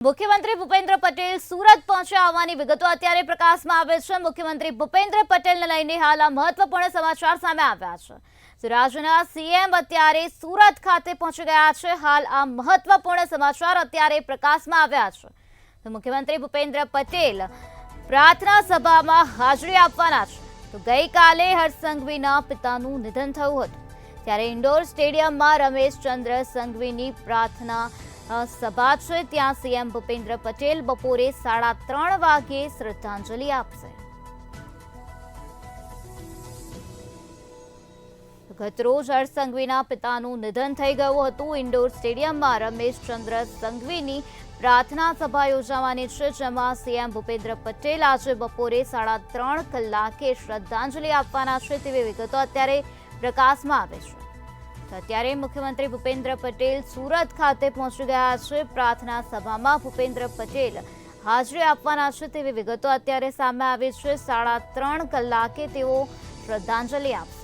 મુખ્યમંત્રી ભૂપેન્દ્ર પટેલ સુરત પહોંચ્યા હોવાની વિગતો અત્યારે પ્રકાશમાં આવે છે। મુખ્યમંત્રી ભૂપેન્દ્ર પટેલને લઈને હાલ આ મહત્વપૂર્ણ સમાચાર સામે આવ્યા છે। રાજ્યના સીએમ અત્યારે સુરત ખાતે પહોંચી ગયા છે। હાલ આ મહત્વપૂર્ણ સમાચાર અત્યારે પ્રકાશમાં આવ્યા છે। તો મુખ્યમંત્રી ભૂપેન્દ્ર પટેલ પ્રાર્થના સભામાં હાજરી આપવાના છે। તો ગઈકાલે હર્ષ સંઘવીના પિતાનું નિધન થયું હતું, ત્યારે ઇન્ડોર સ્ટેડિયમમાં રમેશચંદ્ર સંઘવીની પ્રાર્થના સભા છે। ત્યાં સીએમ ભૂપેન્દ્ર પટેલ બપોરે 3:30 વાગ્યે શ્રદ્ધાંજલિ આપશે। ગતરોજ હર્ષ સંઘવીના પિતાનું નિધન થઈ ગયું હતું। ઇન્ડોર સ્ટેડિયમમાં રમેશચંદ્ર સંઘવીની પ્રાર્થના સભા યોજાવાની છે, જેમાં સીએમ ભૂપેન્દ્ર પટેલ આજે બપોરે 3:30 કલાકે શ્રદ્ધાંજલિ આપવાના છે તેવી વિગતો અત્યારે પ્રકાશમાં આવે છે। અત્યારે મુખ્યમંત્રી ભૂપેન્દ્ર પટેલ સુરત ખાતે પહોંચી ગયા છે। પ્રાર્થના સભામાં ભૂપેન્દ્ર પટેલ હાજરી આપવાના છે તેવી વિગતો અત્યારે સામે આવી છે। 3:30 કલાકે તેઓ શ્રદ્ધાંજલિ આપશે।